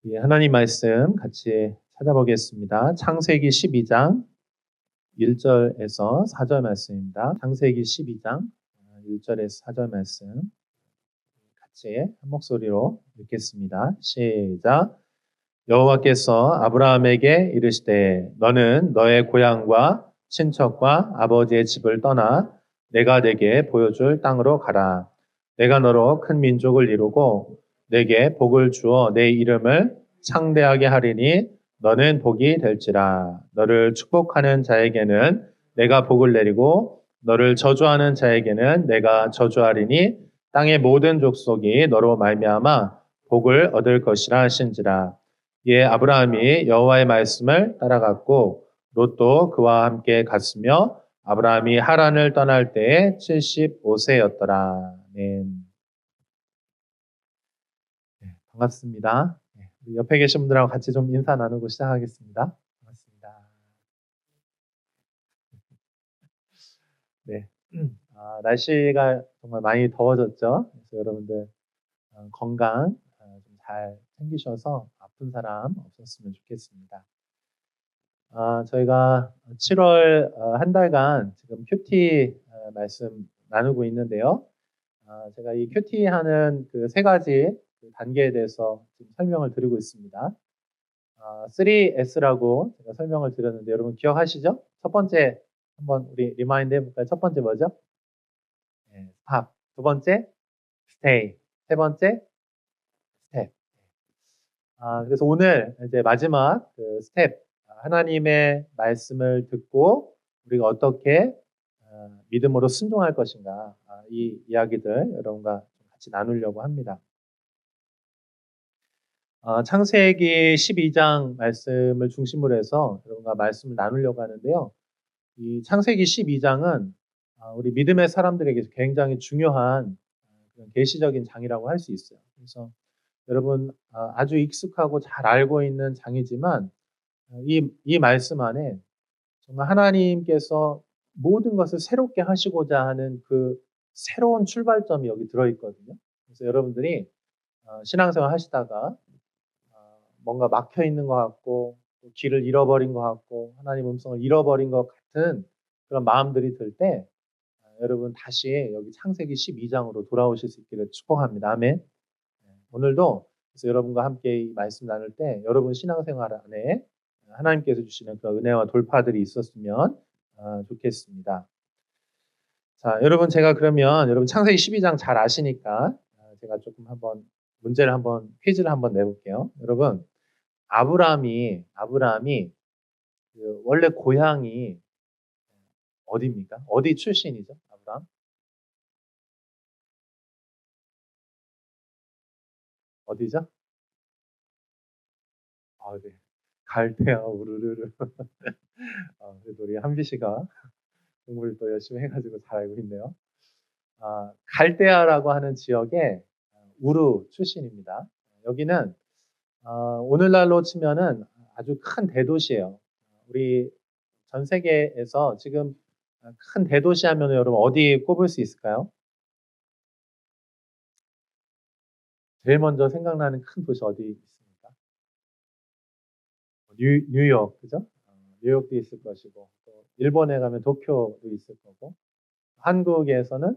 예, 하나님 말씀 같이 찾아보겠습니다. 창세기 12장 1절에서 4절 말씀입니다. 창세기 12장 1절에서 4절 말씀 같이 한 목소리로 읽겠습니다. 시작. 여호와께서 아브라함에게 이르시되 너는 너의 고향과 친척과 아버지의 집을 떠나 내가 내게 보여줄 땅으로 가라. 내가 너로 큰 민족을 이루고 내게 복을 주어 내 이름을 창대하게 하리니 너는 복이 될지라. 너를 축복하는 자에게는 내가 복을 내리고 너를 저주하는 자에게는 내가 저주하리니 땅의 모든 족속이 너로 말미암아 복을 얻을 것이라 하신지라. 예, 아브라함이 여호와의 말씀을 따라갔고 롯도 그와 함께 갔으며 아브라함이 하란을 떠날 때에 75세였더라. 네. 반갑습니다. 우리 옆에 계신 분들하고 같이 좀 인사 나누고 시작하겠습니다. 반갑습니다. 네. 날씨가 정말 많이 더워졌죠. 그래서 여러분들 건강 좀 잘 챙기셔서 아픈 사람 없었으면 좋겠습니다. 저희가 7월 한 달간 지금 큐티 말씀 나누고 있는데요. 제가 이 큐티 하는 그 세 가지 단계에 대해서 지금 설명을 드리고 있습니다. 3S라고 제가 설명을 드렸는데 여러분 기억하시죠? 첫 번째 한번 우리 리마인드 해볼까요? 첫 번째 뭐죠? 네, 스탑. 두 번째 스테이. 세 번째 스텝. 그래서 오늘 이제 마지막 그 스텝, 하나님의 말씀을 듣고 우리가 어떻게 믿음으로 순종할 것인가, 이 이야기들 여러분과 같이 나누려고 합니다. 창세기 12장 말씀을 중심으로 해서 여러분과 말씀을 나누려고 하는데요. 이 창세기 12장은 우리 믿음의 사람들에게 굉장히 중요한 계시적인 장이라고 할 수 있어요. 그래서 여러분 아주 익숙하고 잘 알고 있는 장이지만 이 말씀 안에 정말 하나님께서 모든 것을 새롭게 하시고자 하는 그 새로운 출발점이 여기 들어있거든요. 그래서 여러분들이 신앙생활 하시다가 뭔가 막혀 있는 것 같고 길을 잃어버린 것 같고 하나님 음성을 잃어버린 것 같은 그런 마음들이 들 때 여러분 다시 여기 창세기 12장으로 돌아오실 수 있기를 축복합니다. 아멘. 오늘도 그래서 여러분과 함께 이 말씀 나눌 때 여러분 신앙생활 안에 하나님께서 주시는 그런 은혜와 돌파들이 있었으면 좋겠습니다. 자, 여러분 제가 그러면 여러분 창세기 12장 잘 아시니까 제가 조금 한번 문제를 한번 퀴즈를 한번 내볼게요. 여러분 아브라함이 그 원래 고향이 어디입니까? 어디 출신이죠? 아브라함? 어디죠? 네. 갈대아 우르르르. 그래도 우리 한비 씨가 공부를 또 열심히 해가지고 잘 알고 있네요. 갈대아라고 하는 지역의 우르 출신입니다. 여기는 오늘날로 치면은 아주 큰 대도시예요. 우리 전 세계에서 지금 큰 대도시 하면 여러분 어디 꼽을 수 있을까요? 제일 먼저 생각나는 큰 도시 어디 있습니까? 뉴욕, 그죠? 뉴욕도 있을 것이고, 또 일본에 가면 도쿄도 있을 거고, 한국에서는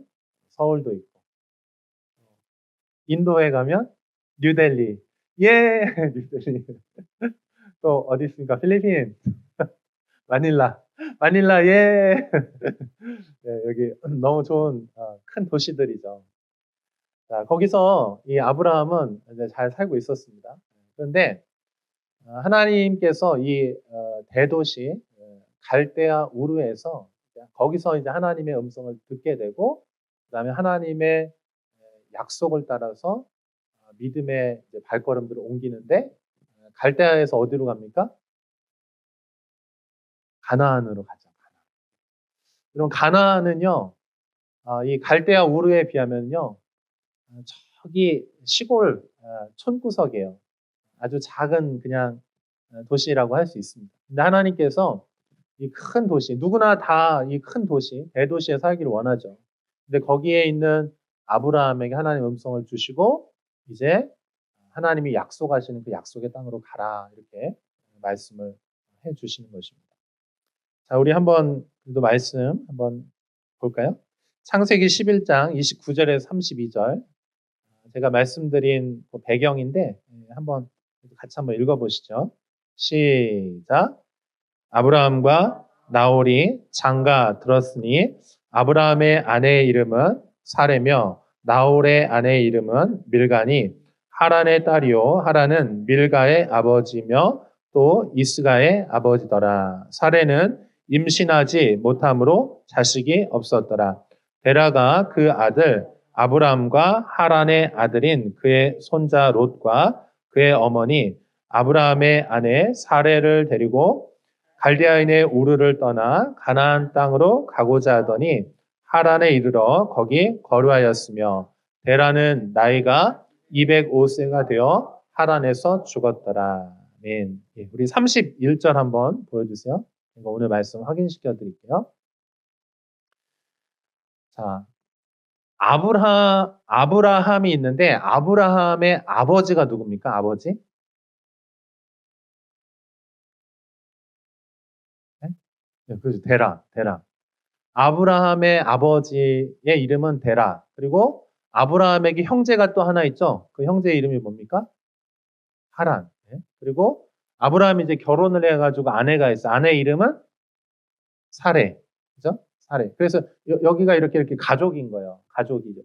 서울도 있고, 인도에 가면 뉴델리, 예, 뉴델리. 또 어디 있습니까? 필리핀, 마닐라, 예. 네, 여기 너무 좋은 큰 도시들이죠. 자, 거기서 이 아브라함은 이제 잘 살고 있었습니다. 그런데 하나님께서 이 대도시 갈대아 우르에서 거기서 이제 하나님의 음성을 듣게 되고 그다음에 하나님의 약속을 따라서 믿음의 이제 발걸음들을 옮기는데 갈대아에서 어디로 갑니까? 가나안으로 가죠. 그럼 가나안은요, 이 갈대아 우르에 비하면요, 저기 시골 촌구석이에요. 아주 작은 그냥 도시라고 할 수 있습니다. 근데 하나님께서 이 큰 도시, 누구나 다 이 큰 도시, 대도시에 살기를 원하죠. 근데 거기에 있는 아브라함에게 하나님 음성을 주시고 이제 하나님이 약속하시는 그 약속의 땅으로 가라 이렇게 말씀을 해주시는 것입니다. 자, 우리 한번 또 말씀 한번 볼까요? 창세기 11장 29절에서 32절 제가 말씀드린 그 배경인데 한번 같이 한번 읽어보시죠. 시작. 아브라함과 나홀이 장가 들었으니 아브라함의 아내의 이름은 사레며 나홀의 아내의 이름은 밀가니 하란의 딸이요 하란은 밀가의 아버지며 또 이스가의 아버지더라. 사레는 임신하지 못함으로 자식이 없었더라. 데라가 그 아들 아브라함과 하란의 아들인 그의 손자 롯과 그의 어머니 아브라함의 아내 사레를 데리고 갈대아인의 우르를 떠나 가나안 땅으로 가고자 하더니 하란에 이르러 거기 거류하였으며 데라는 나이가 205세가 되어 하란에서 죽었더라. 아멘. 우리 31절 한번 보여주세요. 제가 오늘 말씀 확인시켜 드릴게요. 자, 아브라함이 있는데 아브라함의 아버지가 누굽니까? 아버지? 네, 그렇죠. 데라. 아브라함의 아버지의 이름은 데라. 그리고 아브라함에게 형제가 또 하나 있죠. 그 형제의 이름이 뭡니까? 하란. 네. 그리고 아브라함이 이제 결혼을 해가지고 아내가 있어. 아내 이름은 사레. 그죠? 사레. 그래서 여기가 이렇게 가족인 거예요. 가족이죠.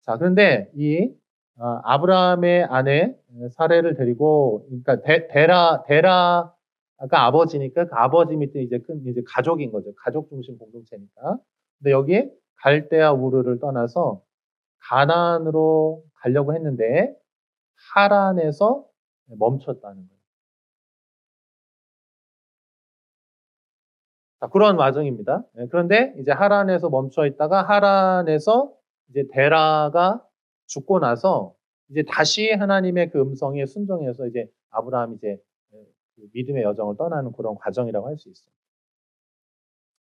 자, 그런데 이 아브라함의 아내 사레를 데리고, 그러니까 데라가 아버지니까 그 아버지 밑에 이제 이제 가족인 거죠. 가족 중심 공동체니까. 근데 여기 갈대아 우르를 떠나서 가나안으로 가려고 했는데 하란에서 멈췄다는 거예요. 자, 그런 와중입니다. 그런데 이제 하란에서 멈춰 있다가 하란에서 이제 데라가 죽고 나서 이제 다시 하나님의 그 음성에 순종해서 이제 아브라함이 이제 그 믿음의 여정을 떠나는 그런 과정이라고 할 수 있어요.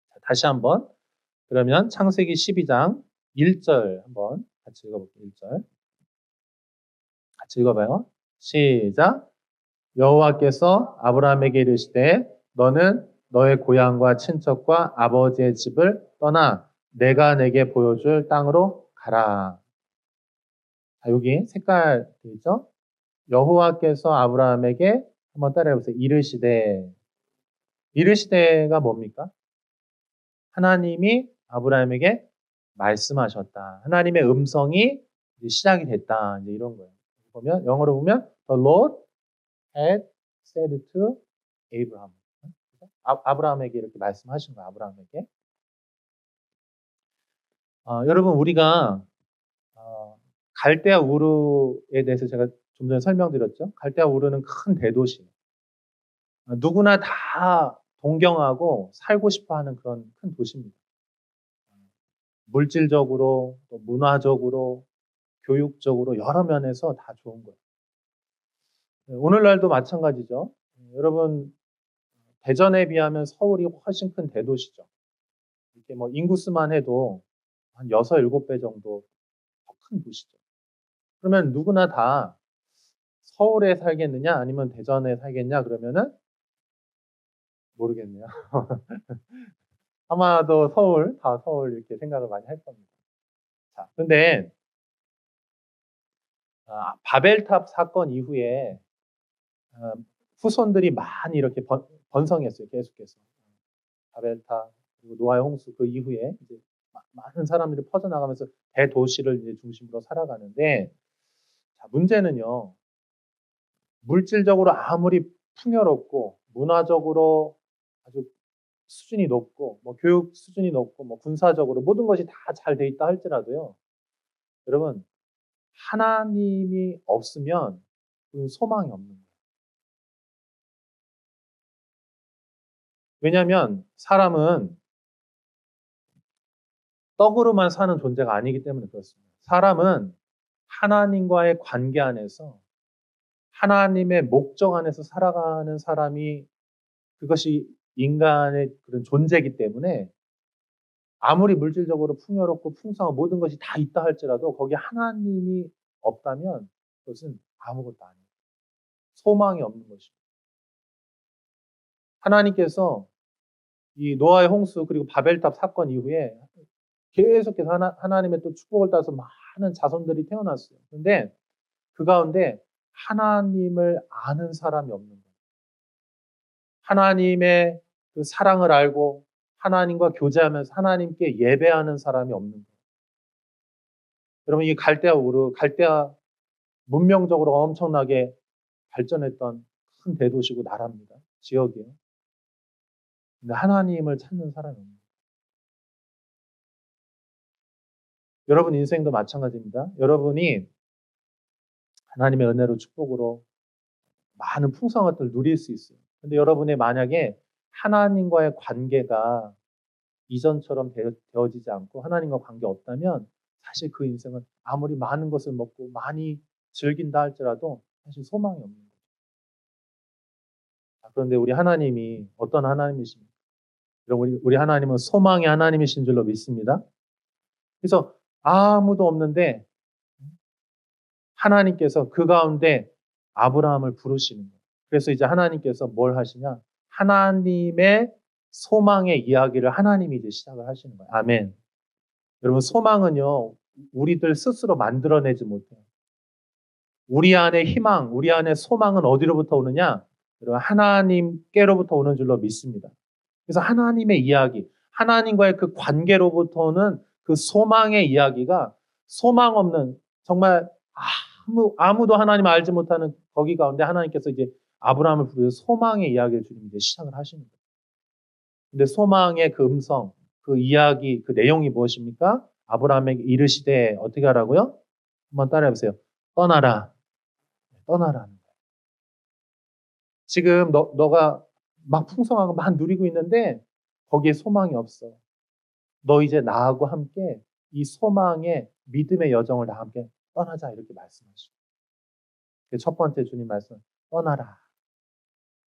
자, 다시 한번 그러면 창세기 12장 1절 한번 같이 읽어볼게요. 1절 같이 읽어봐요. 시작. 여호와께서 아브라함에게 이르시되 너는 너의 고향과 친척과 아버지의 집을 떠나 내가 내게 보여줄 땅으로 가라. 자, 여기 색깔 되죠? 여호와께서 아브라함에게 한번 따라해보세요. 이르시되가 뭡니까? 하나님이 아브라함에게 말씀하셨다. 하나님의 음성이 이제 시작이 됐다. 이제 이런 거예요. 보면 영어로 보면 The Lord had said to Abraham. 아브라함에게 이렇게 말씀하신 거예요. 아브라함에게. 여러분 우리가 갈대아 우르에 대해서 제가 좀 전에 설명드렸죠. 갈대아 우르는 큰 대도시예요. 누구나 다 동경하고 살고 싶어하는 그런 큰 도시입니다. 물질적으로, 또 문화적으로, 교육적으로 여러 면에서 다 좋은 거예요. 오늘날도 마찬가지죠. 여러분 대전에 비하면 서울이 훨씬 큰 대도시죠. 이렇게 뭐 인구수만 해도 한 6, 7배 정도 더 큰 도시죠. 그러면 누구나 다 서울에 살겠느냐 아니면 대전에 살겠냐 그러면은 모르겠네요. 아마도 다 서울 이렇게 생각을 많이 할 겁니다. 자, 근데 바벨탑 사건 이후에 후손들이 많이 이렇게 번성했어요. 계속해서. 바벨탑 그리고 노아의 홍수 그 이후에 이제 많은 사람들이 퍼져나가면서 대도시를 이제 중심으로 살아가는데 자, 문제는요. 물질적으로 아무리 풍요롭고 문화적으로 아주 수준이 높고 뭐 교육 수준이 높고 뭐 군사적으로 모든 것이 다 잘 돼 있다 할지라도요. 여러분 하나님이 없으면 그건 소망이 없는 거예요. 왜냐하면 사람은 떡으로만 사는 존재가 아니기 때문에 그렇습니다. 사람은 하나님과의 관계 안에서 하나님의 목적 안에서 살아가는 사람이 그것이 인간의 그런 존재이기 때문에 아무리 물질적으로 풍요롭고 풍성한 모든 것이 다 있다 할지라도 거기에 하나님이 없다면 그것은 아무것도 아니에요. 소망이 없는 것입니다. 하나님께서 이 노아의 홍수 그리고 바벨탑 사건 이후에 계속해서 하나님의 또 축복을 따서 많은 자손들이 태어났어요. 그런데 그 가운데 하나님을 아는 사람이 없는 거예요. 하나님의 그 사랑을 알고 하나님과 교제하면서 하나님께 예배하는 사람이 없는 거예요. 여러분, 이 갈대아 문명적으로 엄청나게 발전했던 큰 대도시고 나라입니다. 지역이에요. 근데 하나님을 찾는 사람이 없는 거예요. 여러분 인생도 마찬가지입니다. 여러분이 하나님의 은혜로 축복으로 많은 풍성한 것들을 누릴 수 있어요. 근데 여러분의 만약에 하나님과의 관계가 이전처럼 되어지지 않고 하나님과 관계 없다면 사실 그 인생은 아무리 많은 것을 먹고 많이 즐긴다 할지라도 사실 소망이 없는 거죠. 그런데 우리 하나님이 어떤 하나님이십니까? 우리 하나님은 소망의 하나님이신 줄로 믿습니다. 그래서 아무도 없는데 하나님께서 그 가운데 아브라함을 부르시는 거예요. 그래서 이제 하나님께서 뭘 하시냐? 하나님의 소망의 이야기를 하나님이 이제 시작을 하시는 거예요. 아멘. 여러분, 소망은요, 우리들 스스로 만들어내지 못해요. 우리 안에 희망, 우리 안에 소망은 어디로부터 오느냐? 여러분, 하나님께로부터 오는 줄로 믿습니다. 그래서 하나님의 이야기, 하나님과의 그 관계로부터 오는 그 소망의 이야기가 소망 없는, 정말 아무도 하나님 알지 못하는 거기 가운데 하나님께서 이제 아브라함을 부르셔서 소망의 이야기를 주님 이제 시작을 하시는 거예요. 근데 소망의 그 음성, 그 이야기, 그 내용이 무엇입니까? 아브라함에게 이르시되 어떻게 하라고요? 한번 따라해 보세요. 떠나라. 떠나라는 거예요. 지금 너가 막 풍성하고 막 누리고 있는데 거기에 소망이 없어. 너 이제 나하고 함께 이 소망의 믿음의 여정을 다 함께 떠나자 이렇게 말씀하시고. 첫 번째 주님 말씀, 떠나라.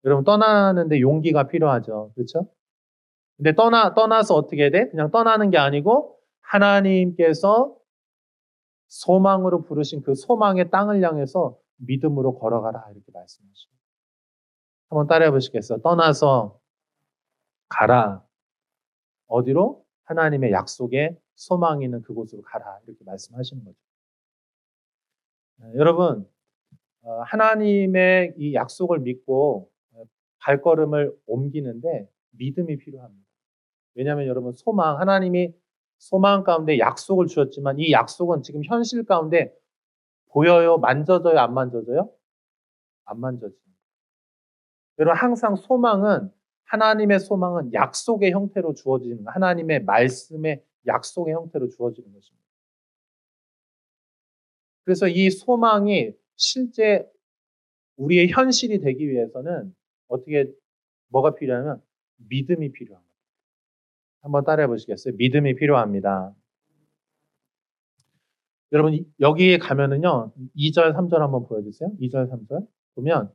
여러분 떠나는데 용기가 필요하죠. 그렇죠? 근데 떠나서 어떻게 돼? 그냥 떠나는 게 아니고 하나님께서 소망으로 부르신 그 소망의 땅을 향해서 믿음으로 걸어가라 이렇게 말씀하시고. 한번 따라해 보시겠어요? 떠나서 가라. 어디로? 하나님의 약속에 소망이 있는 그곳으로 가라 이렇게 말씀하시는 거죠. 여러분, 하나님의 이 약속을 믿고 발걸음을 옮기는데 믿음이 필요합니다. 왜냐하면 여러분 하나님이 소망 가운데 약속을 주셨지만 이 약속은 지금 현실 가운데 보여요? 만져져요? 안 만져져요? 안 만져집니다. 여러분 항상 하나님의 소망은 약속의 형태로 주어지는 거예요. 하나님의 말씀의 약속의 형태로 주어지는 것입니다. 그래서 이 소망이 실제 우리의 현실이 되기 위해서는 뭐가 필요하면 믿음이 필요합니다. 한번 따라해 보시겠어요? 믿음이 필요합니다. 여러분 여기에 가면은요 2절 3절 한번 보여주세요. 2절 3절 보면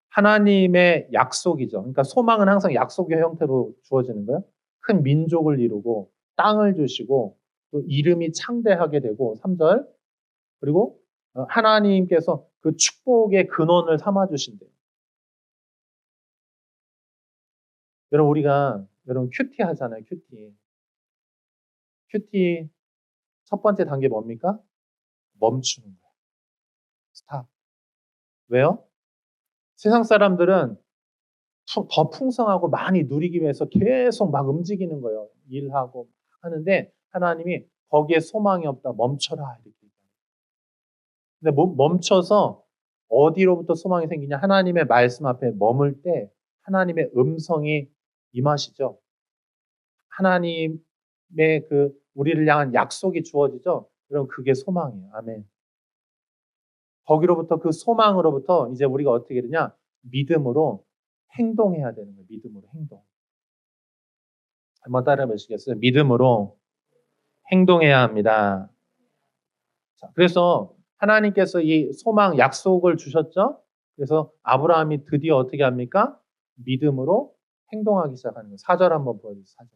하나님의 약속이죠. 그러니까 소망은 항상 약속의 형태로 주어지는 거예요. 큰 민족을 이루고 땅을 주시고 또 이름이 창대하게 되고 3절 그리고 하나님께서 그 축복의 근원을 삼아 주신대요. 여러분 큐티 하잖아요. 큐티 첫 번째 단계 뭡니까? 멈추는 거예요. 스탑. 왜요? 세상 사람들은 더 풍성하고 많이 누리기 위해서 계속 막 움직이는 거예요. 일하고 하는데 하나님이 거기에 소망이 없다. 멈춰라. 이렇게. 근데 멈춰서 어디로부터 소망이 생기냐? 하나님의 말씀 앞에 머물 때 하나님의 음성이 임하시죠. 하나님의 우리를 향한 약속이 주어지죠. 그럼 그게 소망이에요. 아멘. 거기로부터 그 소망으로부터 이제 우리가 어떻게 되냐? 믿음으로 행동해야 되는 거예요. 믿음으로 행동. 한번 따라해 보시겠어요? 믿음으로 행동해야 합니다. 자, 그래서 하나님께서 이 소망 약속을 주셨죠? 그래서 아브라함이 드디어 어떻게 합니까? 믿음으로 행동하기 시작하는 거예요. 4절 한번 보여주세요. 4절.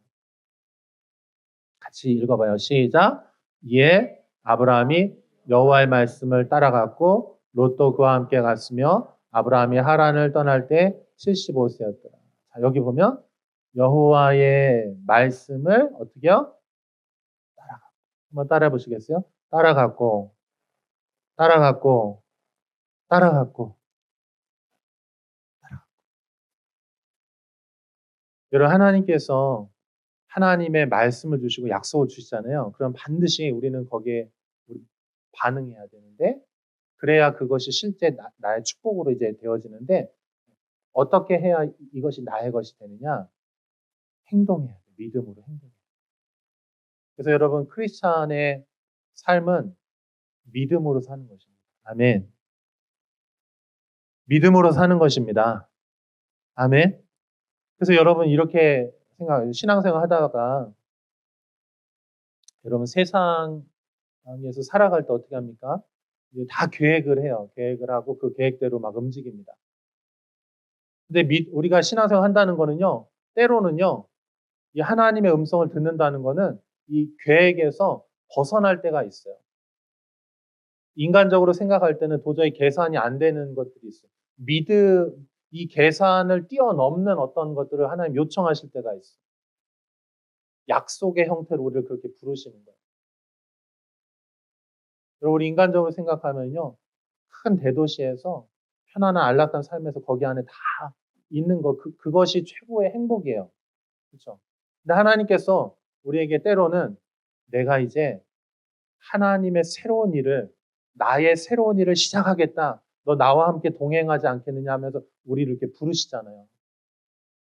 같이 읽어봐요. 시작. 이에 아브라함이 여호와의 말씀을 따라갔고 롯도 그와 함께 갔으며 아브라함이 하란을 떠날 때 75세였더라. 자, 여기 보면 여호와의 말씀을 어떻게요? 한번 따라해 보시겠어요? 따라갔고, 따라갔고, 따라갔고. 여러분, 하나님께서 하나님의 말씀을 주시고 약속을 주시잖아요. 그럼 반드시 우리는 거기에 반응해야 되는데, 그래야 그것이 실제 나의 축복으로 이제 되어지는데, 어떻게 해야 이것이 나의 것이 되느냐? 행동해야 돼. 믿음으로 행동해야 돼. 그래서 여러분, 크리스찬의 삶은 믿음으로 사는 것입니다. 아멘. 믿음으로 사는 것입니다. 아멘. 그래서 여러분, 이렇게 신앙생활 하다가 여러분 세상에서 살아갈 때 어떻게 합니까? 이제 다 계획을 해요. 계획을 하고 그 계획대로 막 움직입니다. 근데 우리가 신앙생활 한다는 거는요, 때로는요, 이 하나님의 음성을 듣는다는 거는 이 계획에서 벗어날 때가 있어요. 인간적으로 생각할 때는 도저히 계산이 안 되는 것들이 있어요. 이 계산을 뛰어넘는 어떤 것들을 하나님 요청하실 때가 있어요. 약속의 형태로 우리를 그렇게 부르시는 거예요. 그리고 우리 인간적으로 생각하면요, 큰 대도시에서 편안한 안락한 삶에서 거기 안에 다 있는 것, 그것이 최고의 행복이에요. 그렇죠? 근데 하나님께서 우리에게 때로는 내가 이제 하나님의 새로운 일을, 나의 새로운 일을 시작하겠다. 너 나와 함께 동행하지 않겠느냐 하면서 우리를 이렇게 부르시잖아요.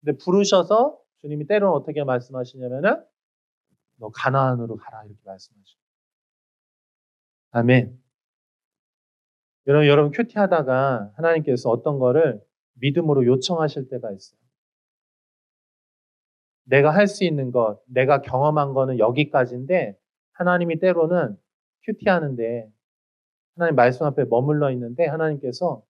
근데 부르셔서 주님이 때로는 어떻게 말씀하시냐면은 너 가나안으로 가라 이렇게 말씀하시죠. 아멘. 여러분 큐티하다가 하나님께서 어떤 거를 믿음으로 요청하실 때가 있어요. 내가 할 수 있는 것, 내가 경험한 거는 여기까지인데 하나님이 때로는 큐티하는데 하나님 말씀 앞에 머물러 있는데 하나님께서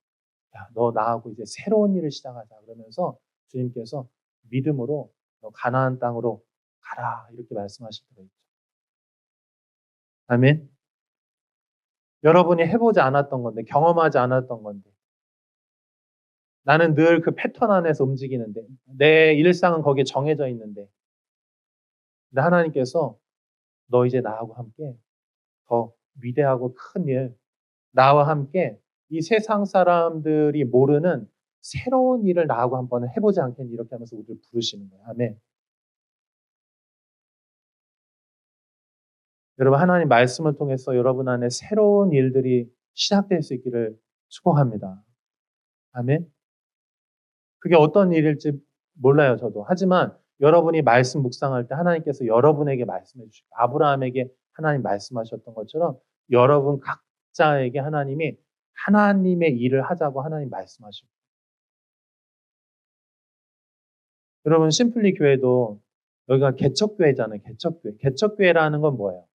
야, 너 나하고 이제 새로운 일을 시작하자 그러면서 주님께서 믿음으로 너 가나안 땅으로 가라 이렇게 말씀하실 때가 있죠. 아멘. 여러분이 해보지 않았던 건데 경험하지 않았던 건데 나는 늘 그 패턴 안에서 움직이는데 내 일상은 거기에 정해져 있는데 근데 하나님께서 너 이제 나하고 함께 더 위대하고 큰 일, 나와 함께 이 세상 사람들이 모르는 새로운 일을 나하고 한번 해보지 않겠니? 이렇게 하면서 우리를 부르시는 거예요. 아멘. 여러분, 하나님 말씀을 통해서 여러분 안에 새로운 일들이 시작될 수 있기를 축복합니다. 아멘. 그게 어떤 일일지 몰라요, 저도. 하지만 여러분이 말씀 묵상할 때 하나님께서 여러분에게 말씀해 주시고 아브라함에게 하나님 말씀하셨던 것처럼 여러분 각자에게 하나님이 하나님의 일을 하자고 하나님 말씀하시고 여러분 심플리 교회도 여기가 개척교회잖아요. 개척교회. 개척교회라는 건 뭐예요?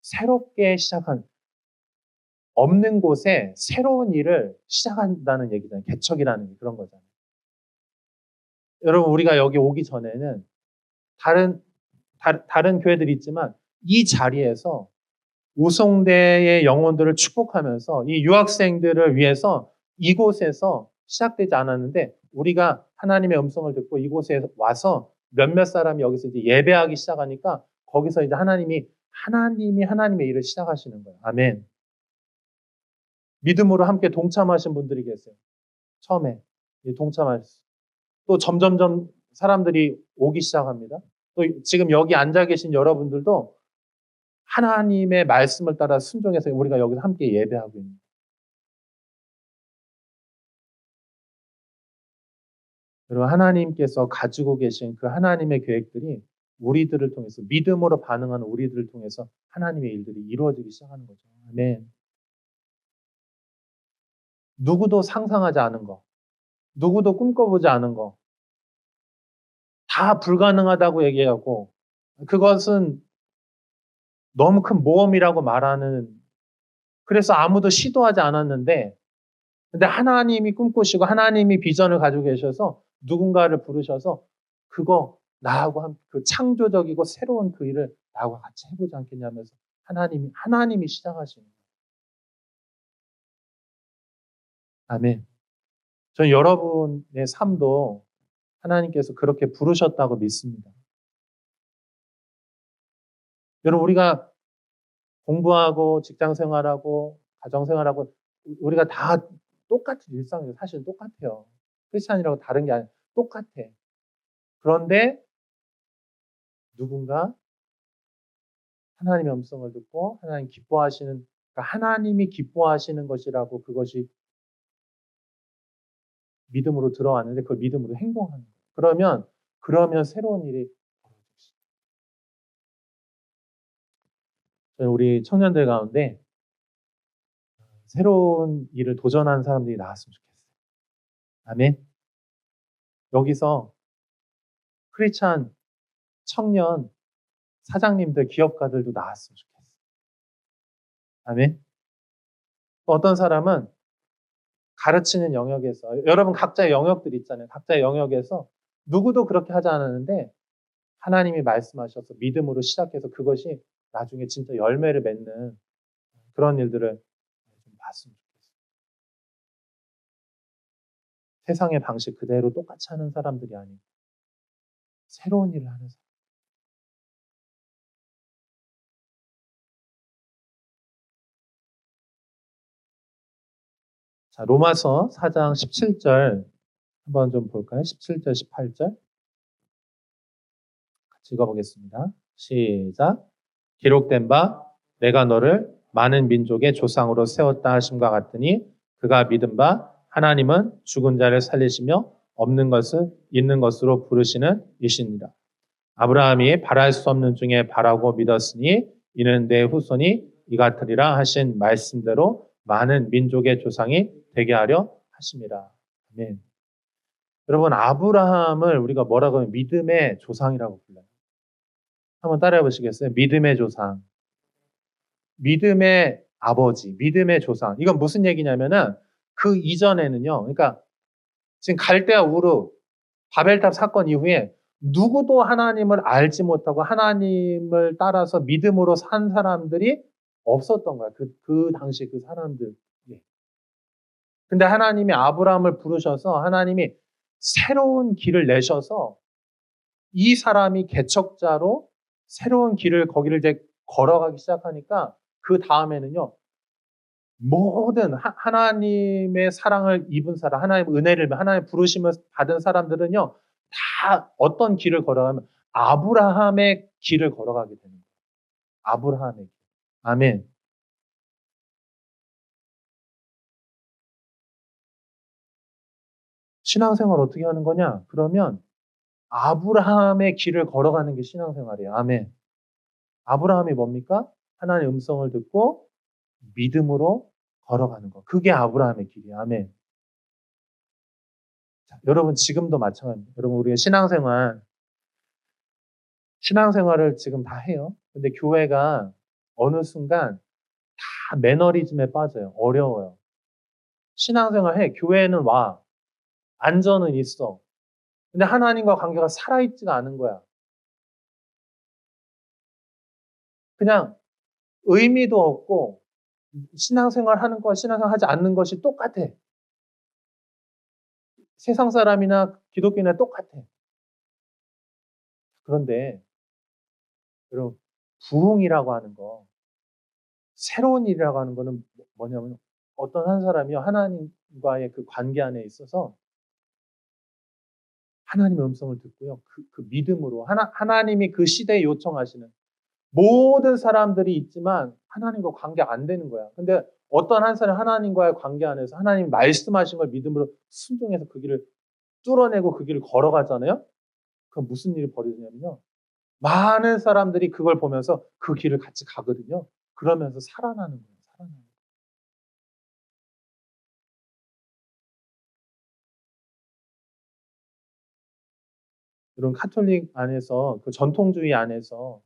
새롭게 시작한 없는 곳에 새로운 일을 시작한다는 얘기잖아요. 개척이라는 게 그런 거잖아요. 여러분 우리가 여기 오기 전에는 다른 교회들이 있지만 이 자리에서 우송대의 영혼들을 축복하면서 이 유학생들을 위해서 이곳에서 시작되지 않았는데 우리가 하나님의 음성을 듣고 이곳에 와서 몇몇 사람이 여기서 이제 예배하기 시작하니까 거기서 이제 하나님이 하나님의 일을 시작하시는 거예요. 아멘. 믿음으로 함께 동참하신 분들이 계세요. 처음에 동참하셨어요. 또 점점점 사람들이 오기 시작합니다. 또 지금 여기 앉아 계신 여러분들도 하나님의 말씀을 따라 순종해서 우리가 여기서 함께 예배하고 있는 거예요. 여러분 하나님께서 가지고 계신 그 하나님의 계획들이 우리들을 통해서 믿음으로 반응하는 우리들을 통해서 하나님의 일들이 이루어지기 시작하는 거죠. 아멘. 누구도 상상하지 않은 거, 누구도 꿈꿔보지 않은 거, 다 불가능하다고 얘기하고 그것은 너무 큰 모험이라고 말하는 그래서 아무도 시도하지 않았는데 근데 하나님이 꿈꾸시고 하나님이 비전을 가지고 계셔서 누군가를 부르셔서 그거 나하고 그 창조적이고 새로운 그 일을 나하고 같이 해보지 않겠냐면서 하나님이 시작하시는 거예요. 아멘. 저는 여러분의 삶도 하나님께서 그렇게 부르셨다고 믿습니다. 여러분, 우리가 공부하고 직장 생활하고 가정 생활하고 우리가 다 똑같은 일상이에요. 사실은 똑같아요. 크리스찬이라고 다른 게 아니라 똑같아. 그런데 누군가 하나님의 음성을 듣고 하나님 기뻐하시는, 그러니까 하나님이 기뻐하시는 것이라고 그것이 믿음으로 들어왔는데 그걸 믿음으로 행동하는 거예요. 그러면 새로운 일이 벌어집니다. 저는 우리 청년들 가운데 새로운 일을 도전하는 사람들이 나왔으면 좋겠어요. 아멘. 여기서 크리스찬 청년 사장님들, 기업가들도 나왔으면 좋겠어요. 아멘. 어떤 사람은 가르치는 영역에서, 여러분 각자의 영역들이 있잖아요. 각자의 영역에서 누구도 그렇게 하지 않았는데 하나님이 말씀하셔서 믿음으로 시작해서 그것이 나중에 진짜 열매를 맺는 그런 일들을 좀 봤으면 좋겠어요. 세상의 방식 그대로 똑같이 하는 사람들이 아니고 새로운 일을 하는 사람. 자, 로마서 4장 17절 한번 좀 볼까요? 17절, 18절 같이 읽어보겠습니다. 시작. 기록된 바 내가 너를 많은 민족의 조상으로 세웠다 하심과 같으니 그가 믿은 바 하나님은 죽은 자를 살리시며 없는 것을 있는 것으로 부르시는 이시니라. 아브라함이 바랄 수 없는 중에 바라고 믿었으니 이는 내 후손이 이 같으리라 하신 말씀대로 많은 민족의 조상이 되게 하려 하심이라. 아멘. 여러분, 아브라함을 우리가 뭐라고 하면 믿음의 조상이라고 불러요. 한번 따라해 보시겠어요? 믿음의 조상. 믿음의 아버지, 믿음의 조상. 이건 무슨 얘기냐면은 그 이전에는요. 그러니까 지금 갈대아 우르 바벨탑 사건 이후에 누구도 하나님을 알지 못하고 하나님을 따라서 믿음으로 산 사람들이 없었던 거야. 그 당시 그 사람들. 예. 근데 하나님이 아브라함을 부르셔서 하나님이 새로운 길을 내셔서 이 사람이 개척자로 새로운 길을 거기를 이제 걸어가기 시작하니까 그 다음에는요. 모든 하나님의 사랑을 입은 사람, 하나님의 은혜를, 하나님의 부르심을 받은 사람들은요, 다 어떤 길을 걸어가면 아브라함의 길을 걸어가게 되는 거예요. 아브라함의 길. 아멘. 신앙생활 어떻게 하는 거냐? 그러면 아브라함의 길을 걸어가는 게 신앙생활이에요. 아멘. 아브라함이 뭡니까? 하나님의 음성을 듣고 믿음으로 걸어가는 거. 그게 아브라함의 길이에요. 아멘. 자, 여러분 지금도 마찬가지입니다. 여러분 우리가 신앙생활을 지금 다 해요. 근데 교회가 어느 순간 다 매너리즘에 빠져요. 어려워요. 신앙생활 해. 교회는 와. 안전은 있어. 근데 하나님과 관계가 살아있지가 않은 거야. 그냥 의미도 없고 신앙생활 하는 거와 신앙생활 하지 않는 것이 똑같아. 세상 사람이나 기독교인이나 똑같아. 그런데 여러분 부흥이라고 하는 거, 새로운 일이라고 하는 거는 뭐냐면 어떤 한 사람이 하나님과의 그 관계 안에 있어서 하나님의 음성을 듣고요. 그 믿음으로 하나님이 그 시대에 요청하시는 모든 사람들이 있지만 하나님과 관계 안 되는 거야. 근데 어떤 한 사람이 하나님과의 관계 안에서 하나님 말씀하신 걸 믿음으로 순종해서 그 길을 뚫어내고 그 길을 걸어가잖아요. 그럼 무슨 일이 벌어지냐면요. 많은 사람들이 그걸 보면서 그 길을 같이 가거든요. 그러면서 살아나는 거예요. 살아나는 거예요. 이런 카톨릭 안에서 그 전통주의 안에서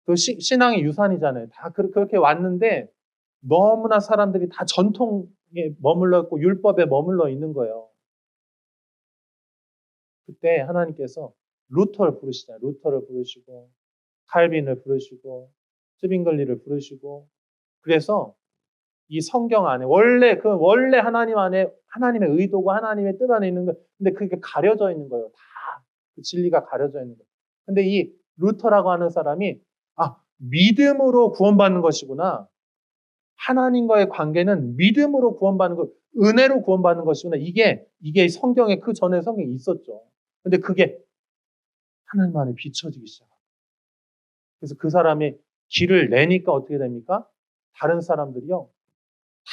그 신앙의 유산이잖아요. 다 그렇게 왔는데 너무나 사람들이 다 전통에 머물러 있고 율법에 머물러 있는 거예요. 그때 하나님께서 루터를 부르시잖아요. 루터를 부르시고 칼빈을 부르시고 스빙글리를 부르시고 그래서 이 성경 안에 원래 하나님 안에 하나님의 의도고 하나님의 뜻 안에 있는 거, 근데 그게 가려져 있는 거예요. 다 그 진리가 가려져 있는 거예요. 근데 이 루터라고 하는 사람이 믿음으로 구원받는 것이구나. 하나님과의 관계는 믿음으로 구원받는 것, 은혜로 구원받는 것이구나. 이게 성경에 그 전에 성경에 있었죠. 근데 그게 하나님 안에 비춰지기 시작합니다. 그래서 그 사람이 길을 내니까 어떻게 됩니까? 다른 사람들이요. 다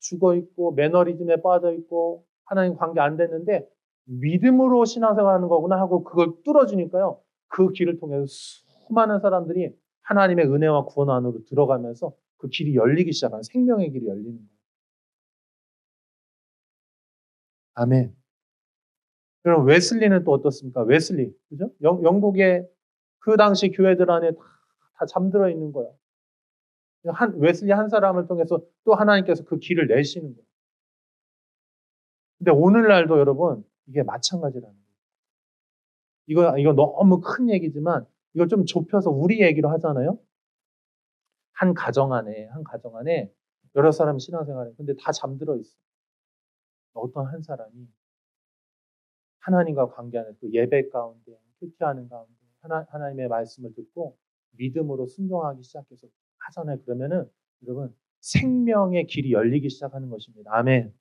죽어 있고 매너리즘에 빠져 있고 하나님 관계 안 됐는데 믿음으로 신앙생활하는 거구나 하고 그걸 뚫어주니까요. 그 길을 통해서 수많은 사람들이 하나님의 은혜와 구원 안으로 들어가면서 그 길이 열리기 시작하는 생명의 길이 열리는 거예요. 아멘. 그럼 웨슬리는 또 어떻습니까? 웨슬리, 그죠? 영국의 그 당시 교회들 안에 다 잠들어 있는 거예요. 웨슬리 한 사람을 통해서 또 하나님께서 그 길을 내시는 거예요. 근데 오늘날도 여러분 이게 마찬가지라는 거예요. 이거 너무 큰 얘기지만 이걸 좀 좁혀서 우리 얘기로 하잖아요. 한 가정 안에 여러 사람이 신앙생활해. 근데 다 잠들어 있어. 어떤 한 사람이 하나님과 관계하는 그 예배 가운데, 큐티하는 가운데 하나님의 말씀을 듣고 믿음으로 순종하기 시작해서 하잖아요. 그러면은 여러분 생명의 길이 열리기 시작하는 것입니다. 아멘.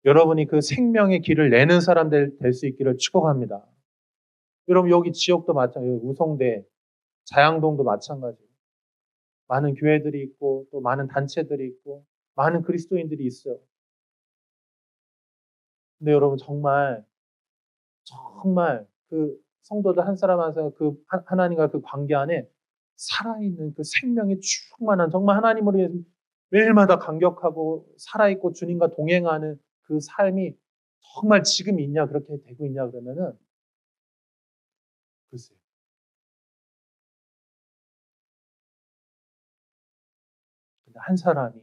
여러분이 그 생명의 길을 내는 사람들 될 수 있기를 축복합니다. 여러분 여기 지역도 마찬가지예요. 우성대, 자양동도 마찬가지예요. 많은 교회들이 있고 또 많은 단체들이 있고 많은 그리스도인들이 있어요. 근데 여러분 정말 그 성도들 한 사람 한 사람 그 하나님과 그 관계 안에 살아있는 그 생명이 충만한 정말 하나님으로 인해서 매일마다 감격하고 살아있고 주님과 동행하는 그 삶이 정말 지금 있냐 그렇게 되고 있냐 그러면은 글쎄요. 근데 한 사람이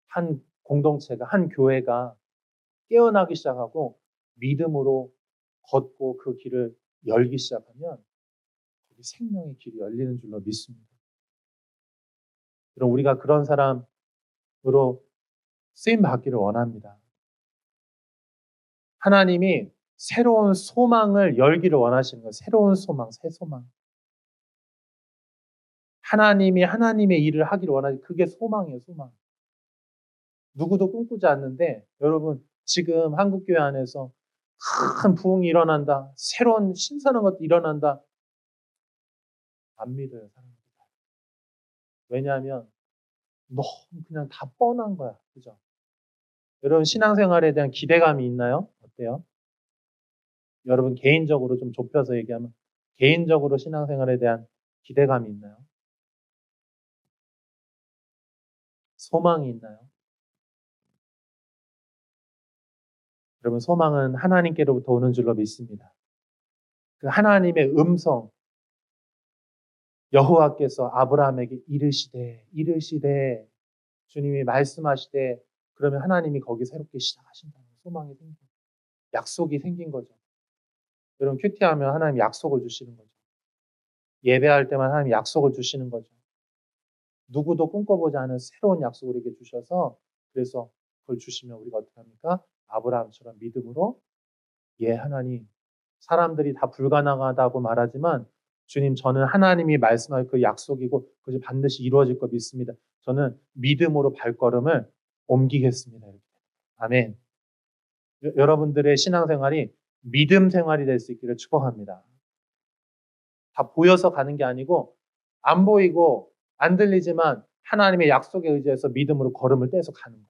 한 공동체가 한 교회가 깨어나기 시작하고 믿음으로 걷고 그 길을 열기 시작하면 거기 생명의 길이 열리는 줄로 믿습니다. 그럼 우리가 그런 사람으로 쓰임 받기를 원합니다. 하나님이 새로운 소망을 열기를 원하시는 거예요. 새로운 소망, 새 소망. 하나님이 하나님의 일을 하기를 원하지. 그게 소망이에요, 소망. 누구도 꿈꾸지 않는데 여러분 지금 한국교회 안에서 큰 부흥이 일어난다. 새로운 신선한 것도 일어난다. 안 믿어요, 사람들. 왜냐하면 너무 그냥 다 뻔한 거야. 그죠? 여러분 신앙생활에 대한 기대감이 있나요? 어때요? 여러분 개인적으로 좀 좁혀서 얘기하면 개인적으로 신앙생활에 대한 기대감이 있나요? 소망이 있나요? 여러분 소망은 하나님께로부터 오는 줄로 믿습니다. 그 하나님의 음성 여호와께서 아브라함에게 이르시되 주님이 말씀하시되 그러면 하나님이 거기 새롭게 시작하신다는 소망이 생긴 거죠. 약속이 생긴 거죠. 여러분 큐티하면 하나님 약속을 주시는 거죠. 예배할 때만 하나님 약속을 주시는 거죠. 누구도 꿈꿔보지 않은 새로운 약속을 우리에게 주셔서 그래서 그걸 주시면 우리가 어떻게 합니까? 아브라함처럼 믿음으로 하나님 사람들이 다 불가능하다고 말하지만 주님 저는 하나님이 말씀할 그 약속이고 그것이 반드시 이루어질 거 믿습니다. 저는 믿음으로 발걸음을 옮기겠습니다. 아멘. 여러분들의 신앙생활이 믿음 생활이 될 수 있기를 축복합니다. 다 보여서 가는 게 아니고 안 보이고 안 들리지만 하나님의 약속에 의지해서 믿음으로 걸음을 떼서 가는 거예요.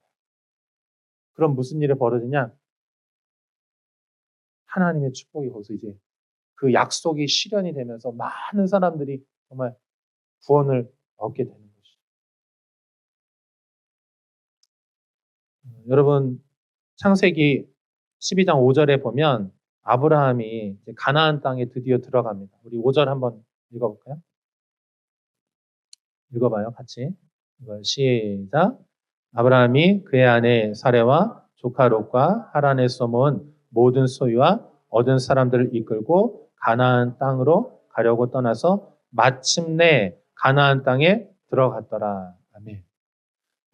그럼 무슨 일이 벌어지냐? 하나님의 축복이 거기서 이제 그 약속이 실현이 되면서 많은 사람들이 정말 구원을 얻게 되는 것이죠. 여러분 창세기 12장 5절에 보면 아브라함이 이제 가나안 땅에 드디어 들어갑니다. 우리 5절 한번 읽어볼까요? 읽어봐요, 같이. 시작. 아브라함이 그의 아내 사레와 조카 롯과 하란에서 모은 모든 소유와 얻은 사람들을 이끌고 가나안 땅으로 가려고 떠나서 마침내 가나안 땅에 들어갔더라. 아멘.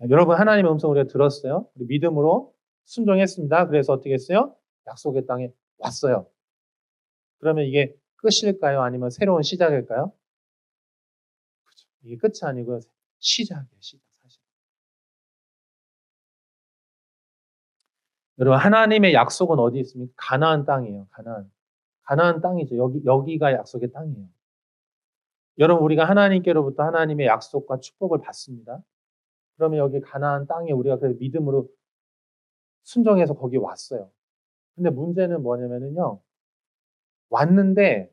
여러분, 하나님의 음성을 우리가 들었어요. 우리 믿음으로 순종했습니다. 그래서 어떻게 했어요? 약속의 땅에 왔어요. 그러면 이게 끝일까요? 아니면 새로운 시작일까요? 그렇죠. 이게 끝이 아니고요. 시작이에요, 시작, 사실. 여러분, 하나님의 약속은 어디 있습니까? 가나안 땅이에요, 가나안. 가나안 땅이죠. 여기가 약속의 땅이에요. 여러분, 우리가 하나님께로부터 하나님의 약속과 축복을 받습니다. 그러면 여기 가나안 땅에 우리가 그 믿음으로 순종해서 거기 왔어요. 근데 문제는 뭐냐면요. 왔는데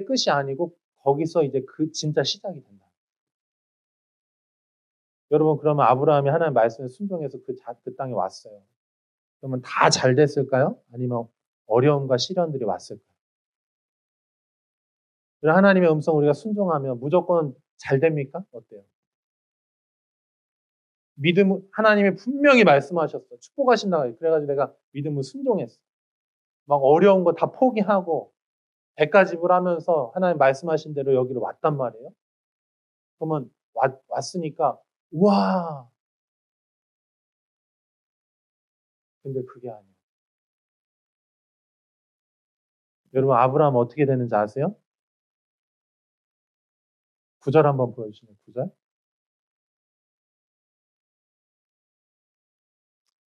끝이 아니고 거기서 이제 그 진짜 시작이 된다. 여러분, 그러면 아브라함이 하나님 말씀에 순종해서 그 땅에 왔어요. 그러면 다 잘 됐을까요? 아니면 어려움과 시련들이 왔을까요? 하나님의 음성 우리가 순종하면 무조건 잘 됩니까? 어때요? 믿음, 하나님이 분명히 말씀하셨어. 축복하신다고. 그래가지고 내가 믿음을 순종했어. 막 어려운 거 다 포기하고 백가지불하면서 하나님 말씀하신 대로 여기로 왔단 말이에요. 그러면 왔으니까 우와. 근데 그게 아니에요. 여러분, 아브라함 어떻게 되는지 아세요? 9절 한번 보여주시면 9절.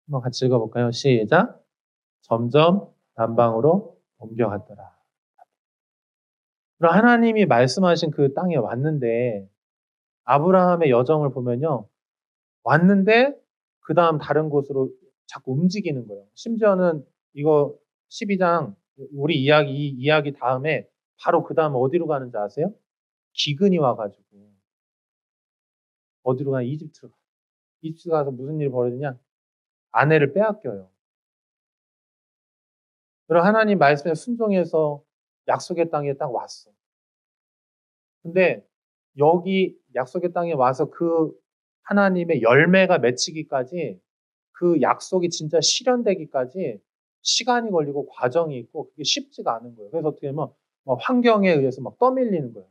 한번 같이 읽어볼까요? 시작. 점점 남방으로 옮겨갔더라. 그럼 하나님이 말씀하신 그 땅에 왔는데 아브라함의 여정을 보면요. 왔는데 그 다음 다른 곳으로 자꾸 움직이는 거예요. 심지어는 이거 12장 우리 이 이야기 다음에 바로 그 다음 어디로 가는지 아세요? 기근이 와가지고 어디로 가냐? 이집트로 가. 이집트 가서 무슨 일이 벌어지냐? 아내를 빼앗겨요. 그리고 하나님 말씀에 순종해서 약속의 땅에 딱 왔어. 근데 여기 약속의 땅에 와서 그 하나님의 열매가 맺히기까지 그 약속이 진짜 실현되기까지 시간이 걸리고 과정이 있고 그게 쉽지가 않은 거예요. 그래서 어떻게 보면 막 환경에 의해서 막 떠밀리는 거예요.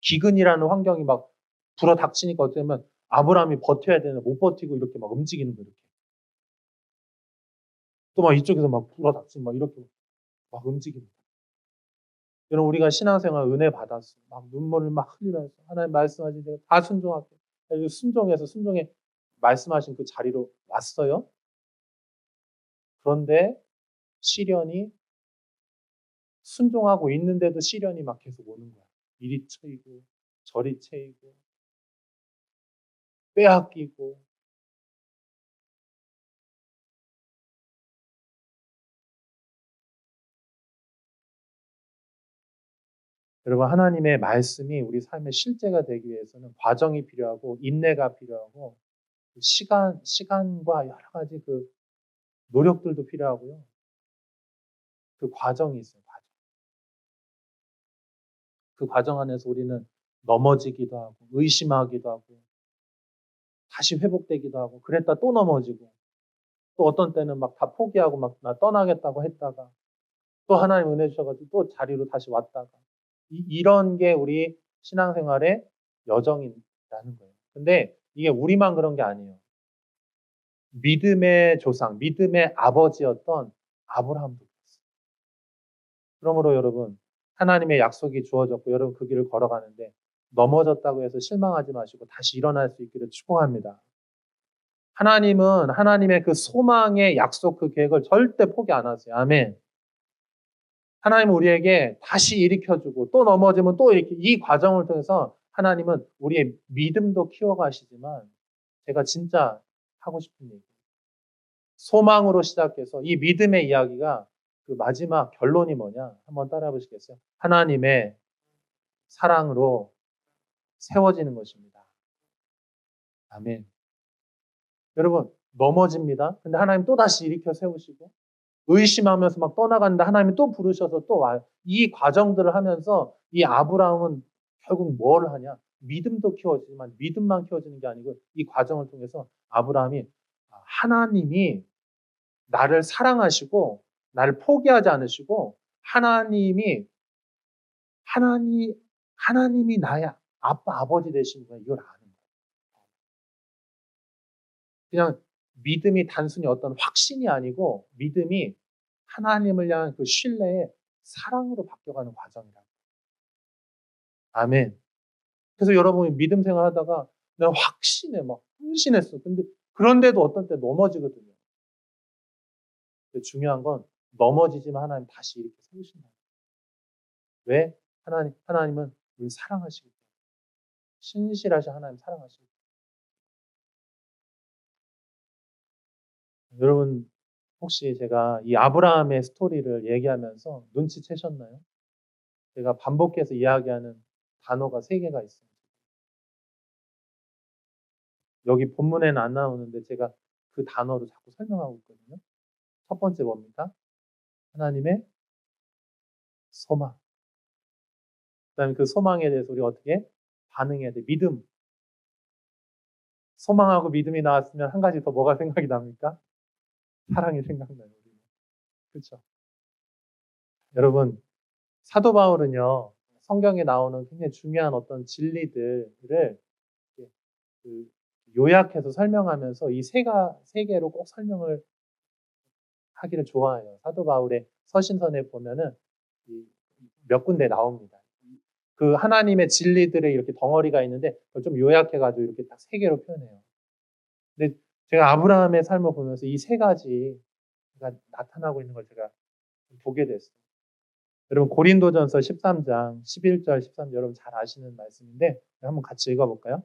기근이라는 환경이 막 불어닥치니까 어떻게 보면 아브라함이 버텨야 되는 못 버티고 이렇게 막 움직이는 거예요. 이렇게. 또 막 이쪽에서 막 불어닥치고 막 이렇게 막 움직이는 거예요. 여러분, 우리가 신앙생활 은혜 받았어. 막 눈물을 막 흘리면서 하나님 말씀하신 대로 다 순종할게. 순종해서 순종해 말씀하신 그 자리로 왔어요. 그런데 시련이 순종하고 있는데도 시련이 막 계속 오는 거야. 이리 쳐이고 저리 쳐이고 빼앗기고. 여러분, 하나님의 말씀이 우리 삶의 실제가 되기 위해서는 과정이 필요하고 인내가 필요하고 시간과 여러 가지 그 노력들도 필요하고요. 그 과정이 있어요. 과정. 그 과정 안에서 우리는 넘어지기도 하고 의심하기도 하고 다시 회복되기도 하고 그랬다 또 넘어지고 또 어떤 때는 막 다 포기하고 막 나 떠나겠다고 했다가 또 하나님 은혜 주셔가지고 또 자리로 다시 왔다가 이런 게 우리 신앙생활의 여정이라는 거예요. 근데 이게 우리만 그런 게 아니에요. 믿음의 조상, 믿음의 아버지였던 아브라함도 그랬어요. 그러므로 여러분, 하나님의 약속이 주어졌고 여러분 그 길을 걸어가는데 넘어졌다고 해서 실망하지 마시고 다시 일어날 수 있기를 축복합니다. 하나님은 하나님의 그 소망의 약속 그 계획을 절대 포기 안 하세요. 아멘. 하나님은 우리에게 다시 일으켜주고 또 넘어지면 또 이렇게 이 과정을 통해서 하나님은 우리의 믿음도 키워가시지만 제가 진짜 하고 싶은 얘기. 소망으로 시작해서 이 믿음의 이야기가 그 마지막 결론이 뭐냐? 한번 따라해 보시겠어요? 하나님의 사랑으로 세워지는 것입니다. 아멘. 여러분, 넘어집니다. 근데 하나님 또 다시 일으켜 세우시고 의심하면서 막 떠나갔는데 하나님이 또 부르셔서 또 와요. 이 과정들을 하면서 이 아브라함은 결국 뭘 하냐? 믿음도 키워지지만 믿음만 키워지는 게 아니고 이 과정을 통해서 아브라함이 하나님이 나를 사랑하시고 나를 포기하지 않으시고 하나님이 하나님 하나님이 나의 아빠 아버지 되시는 거야. 이걸 아는 거예요. 그냥 믿음이 단순히 어떤 확신이 아니고 믿음이 하나님을 향한 그 신뢰의 사랑으로 바뀌어가는 과정이다. 아멘. 그래서 여러분이 믿음 생활하다가 내가 확신해, 막 헌신했어. 근데 그런데도 어떤 때 넘어지거든요. 근데 중요한 건 넘어지지만 하나님 다시 이렇게 세우신다. 왜? 하나님은 우리를 사랑하시기 때문에. 신실하신 하나님 사랑하시기 때문에. 여러분, 혹시 제가 이 아브라함의 스토리를 얘기하면서 눈치채셨나요? 제가 반복해서 이야기하는 단어가 3개가 있어요. 여기 본문에는 안 나오는데 제가 그 단어로 자꾸 설명하고 있거든요. 첫 번째 뭡니까? 하나님의 소망. 그다음에 그 소망에 대해서 우리가 어떻게 반응해야 돼? 믿음. 소망하고 믿음이 나왔으면 한 가지 더 뭐가 생각이 납니까? 사랑이 생각나요. 우리는. 그렇죠? 여러분, 사도 바울은요. 성경에 나오는 굉장히 중요한 어떤 진리들을 그 요약해서 설명하면서 이 세 개로 꼭 설명을 하기를 좋아해요. 사도 바울의 서신서에 보면은 몇 군데 나옵니다. 그 하나님의 진리들의 이렇게 덩어리가 있는데 그걸 좀 요약해가지고 이렇게 딱 3개로 표현해요. 근데 제가 아브라함의 삶을 보면서 이 3가지가 나타나고 있는 걸 제가 보게 됐어요. 여러분 고린도전서 13장 11절 13절 여러분 잘 아시는 말씀인데 한번 같이 읽어볼까요?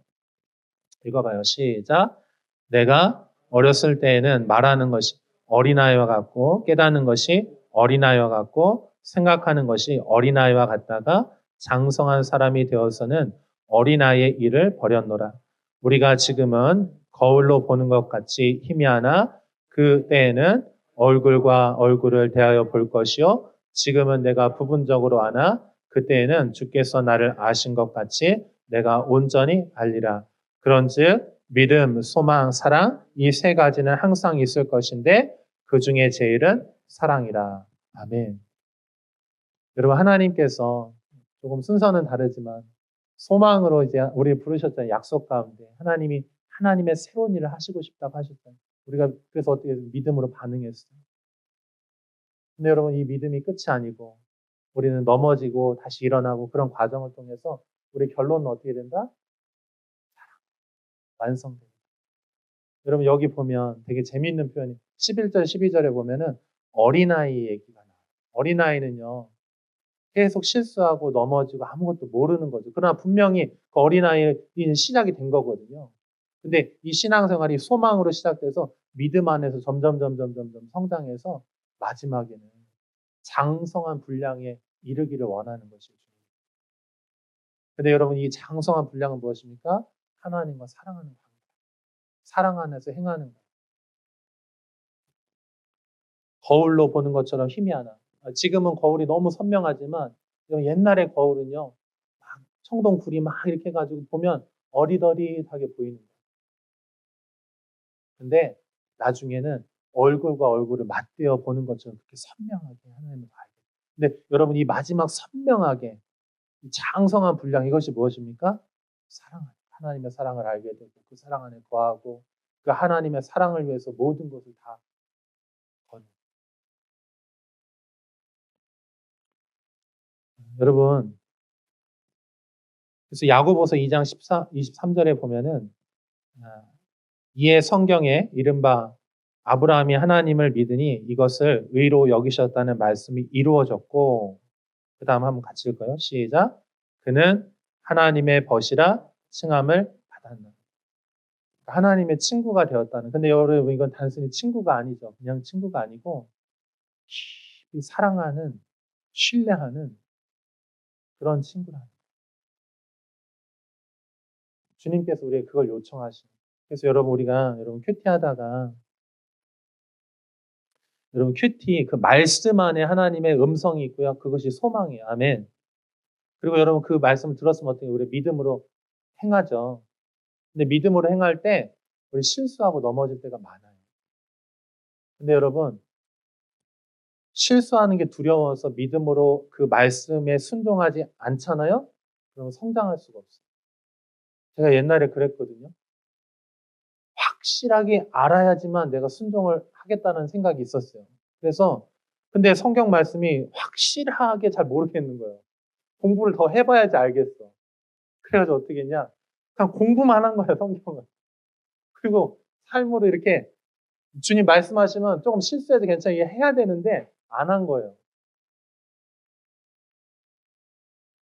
읽어봐요. 시작. 내가 어렸을 때에는 말하는 것이 어린아이와 같고 깨닫는 것이 어린아이와 같고 생각하는 것이 어린아이와 같다가 장성한 사람이 되어서는 어린아이의 일을 버렸노라. 우리가 지금은 거울로 보는 것 같이 희미하나 그때에는 얼굴과 얼굴을 대하여 볼 것이요 지금은 내가 부분적으로 아나 그때에는 주께서 나를 아신 것 같이 내가 온전히 알리라. 그런즉 믿음, 소망, 사랑 이 3가지는 항상 있을 것인데 그 중에 제일은 사랑이라. 아멘. 여러분 하나님께서 조금 순서는 다르지만 소망으로 이제 우리 부르셨잖아요. 약속 가운데 하나님이 하나님의 새로운 일을 하시고 싶다고 하셨잖아요. 우리가 그래서 어떻게 믿음으로 반응했어요. 근데 여러분 이 믿음이 끝이 아니고 우리는 넘어지고 다시 일어나고 그런 과정을 통해서 우리 결론은 어떻게 된다? 완성된다. 여러분 여기 보면 되게 재미있는 표현이 11절 12절에 보면은 어린아이 얘기가 나와요. 어린아이는요. 계속 실수하고 넘어지고 아무것도 모르는 거죠. 그러나 분명히 그 어린아이는 시작이 된 거거든요. 근데 이 신앙생활이 소망으로 시작돼서 믿음 안에서 점점 성장해서 마지막에는 장성한 분량에 이르기를 원하는 것이죠. 근데 여러분 이 장성한 분량은 무엇입니까? 하나님과 사랑하는 관계. 사랑 안에서 행하는 것. 거울로 보는 것처럼 희미하나. 지금은 거울이 너무 선명하지만 옛날의 거울은요. 막 청동 구리 막 이렇게 해가지고 보면 어리더릿하게 보이는 거예요. 근데 나중에는 얼굴과 얼굴을 맞대어 보는 것처럼 그렇게 선명하게 하나님을 알게 돼요. 근데 여러분 이 마지막 선명하게 이 장성한 분량 이것이 무엇입니까? 사랑. 하나님의 사랑을 알게 되고 그 사랑 안에 거하고 그 하나님의 사랑을 위해서 모든 것을 다 거는. 여러분 그래서 야고보서 2장 23절에 보면은 이에 성경에 이른바 아브라함이 하나님을 믿으니 이것을 의로 여기셨다는 말씀이 이루어졌고 그 다음 한번 같이 읽을까요? 시작. 그는 하나님의 벗이라 칭함을 받았나. 하나님의 친구가 되었다는. 근데 여러분 이건 단순히 친구가 아니죠. 그냥 친구가 아니고 깊이 사랑하는 신뢰하는 그런 친구라. 주님께서 우리에게 그걸 요청하시는. 그래서 여러분 우리가 여러분 큐티하다가 여러분 큐티 그 말씀 안에 하나님의 음성이 있고요. 그것이 소망이에요. 아멘. 그리고 여러분 그 말씀을 들었으면 어떻게 우리 믿음으로 행하죠. 근데 믿음으로 행할 때 우리 실수하고 넘어질 때가 많아요. 근데 여러분 실수하는 게 두려워서 믿음으로 그 말씀에 순종하지 않잖아요. 그러면 성장할 수가 없어요. 제가 옛날에 그랬거든요. 확실하게 알아야지만 내가 순종을 하겠다는 생각이 있었어요. 그래서 근데 성경 말씀이 확실하게 잘 모르겠는 거예요. 공부를 더 해봐야지 알겠어. 그래가지고 어떻게 했냐? 그냥 공부만 한 거예요, 성경을. 그리고 삶으로 이렇게 주님 말씀하시면 조금 실수해도 괜찮게 해야 되는데 안 한 거예요.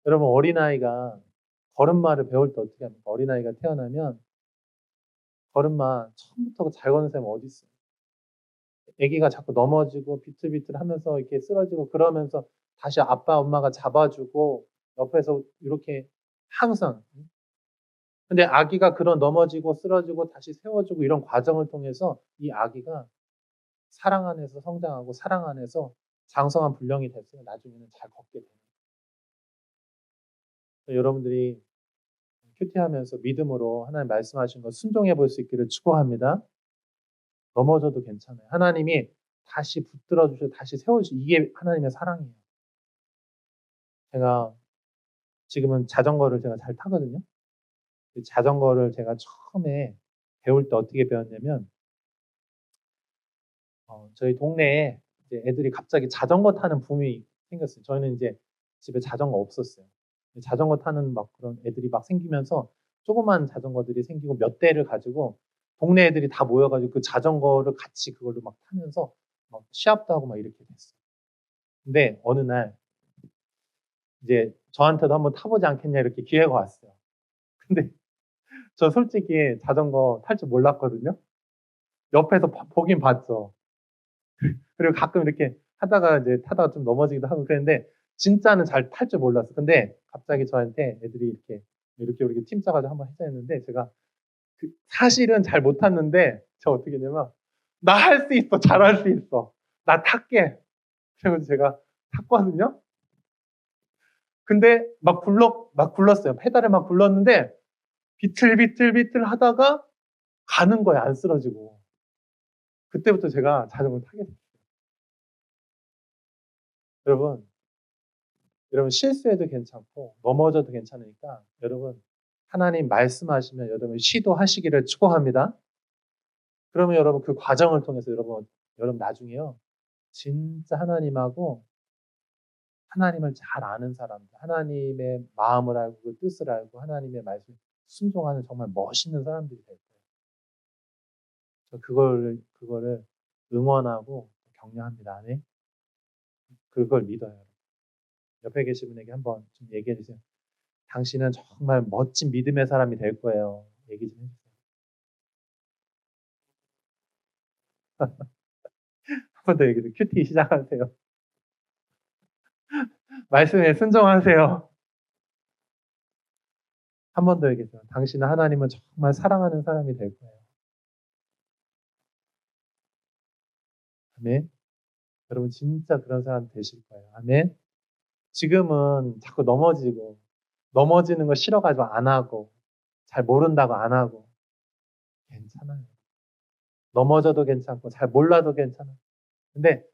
여러분 어린아이가 걸음마를 배울 때 어떻게 합니까? 어린아이가 태어나면 걸음마 처음부터 잘 걷는 사람이 어디 있어요? 아기가 자꾸 넘어지고 비틀비틀 하면서 이렇게 쓰러지고 그러면서 다시 아빠 엄마가 잡아주고 옆에서 이렇게 항상. 근데 아기가 그런 넘어지고 쓰러지고 다시 세워주고 이런 과정을 통해서 이 아기가 사랑 안에서 성장하고 사랑 안에서 장성한 분량이 됐어요. 나중에는 잘 걷게 돼요. 여러분들이 큐티하면서 믿음으로 하나님 말씀하신 거 순종해 볼 수 있기를 축복합니다. 넘어져도 괜찮아요. 하나님이 다시 붙들어 주셔 다시 세워주시 이게 하나님의 사랑이에요. 제가 지금은 자전거를 제가 잘 타거든요. 자전거를 제가 처음에 배울 때 어떻게 배웠냐면 저희 동네에 이제 애들이 갑자기 자전거 타는 붐이 생겼어요. 저희는 이제 집에 자전거 없었어요. 자전거 타는 막 그런 애들이 막 생기면서 조그만 자전거들이 생기고 몇 대를 가지고 동네 애들이 다 모여가지고 그 자전거를 같이 그걸로 막 타면서 막 시합도 하고 막 이렇게 됐어요. 근데 어느 날 이제 저한테도 한번 타보지 않겠냐 이렇게 기회가 왔어요. 근데 저 솔직히 자전거 탈 줄 몰랐거든요. 옆에서 보긴 봤죠. 그리고 가끔 이렇게 하다가 이제 타다가 좀 넘어지기도 하고 그랬는데 진짜는 잘 탈 줄 몰랐어. 근데 갑자기 저한테 애들이 이렇게 팀 짜가지고 한번 하자 했는데 제가 사실은 잘 못 탔는데 저 어떻게 했냐면 나 할 수 있어. 잘할 수 있어. 나 탈게. 그래서 제가 탔거든요. 근데 막 굴렀어요. 페달을 막 굴렀는데 비틀비틀비틀 하다가 가는 거예요. 안 쓰러지고. 그때부터 제가 자전거를 타게 됐어요. 여러분 실수해도 괜찮고 넘어져도 괜찮으니까 여러분 하나님 말씀하시면 여러분 시도하시기를 축복합니다. 그러면 여러분 그 과정을 통해서 여러분 나중에요. 진짜 하나님을 잘 아는 사람들, 하나님의 마음을 알고 그 뜻을 알고 하나님의 말씀 순종하는 정말 멋있는 사람들이 될 거예요. 저 그거를 응원하고 격려합니다. 네? 그걸 믿어요. 옆에 계신 분에게 한번 좀 얘기해 주세요. 당신은 정말 멋진 믿음의 사람이 될 거예요. 얘기 좀 해주세요. 한 번 더 얘기해주세요. 큐티 시작하세요. 말씀에 순종하세요. 한 번 더 얘기해주세요. 당신은 하나님은 정말 사랑하는 사람이 될 거예요. 아멘. 여러분 진짜 그런 사람 되실 거예요. 아멘. 지금은 자꾸 넘어지는 거 싫어가지고 안 하고 잘 모른다고 안 하고 괜찮아요. 넘어져도 괜찮고 잘 몰라도 괜찮아요. 근데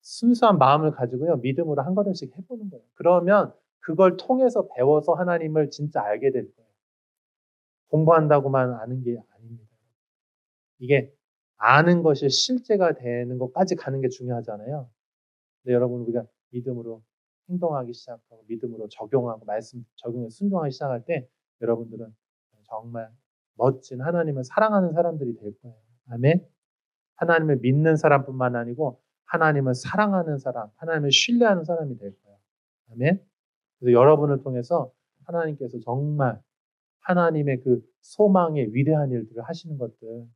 순수한 마음을 가지고요. 믿음으로 한 걸음씩 해보는 거예요. 그러면 그걸 통해서 배워서 하나님을 진짜 알게 될 거예요. 공부한다고만 아는 게 아닙니다. 이게 아는 것이 실제가 되는 것까지 가는 게 중요하잖아요. 근데 여러분 우리가 믿음으로 행동하기 시작하고 믿음으로 적용하고 말씀 적용에 순종하기 시작할 때 여러분들은 정말 멋진 하나님을 사랑하는 사람들이 될 거예요. 아멘. 하나님을 믿는 사람뿐만 아니고 하나님을 사랑하는 사람, 하나님을 신뢰하는 사람이 될 거예요. 아멘. 그래서 여러분을 통해서 하나님께서 정말 하나님의 그 소망의 위대한 일들을 하시는 것들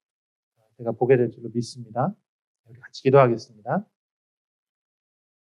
제가 보게 될 줄로 믿습니다. 우리 같이 기도하겠습니다.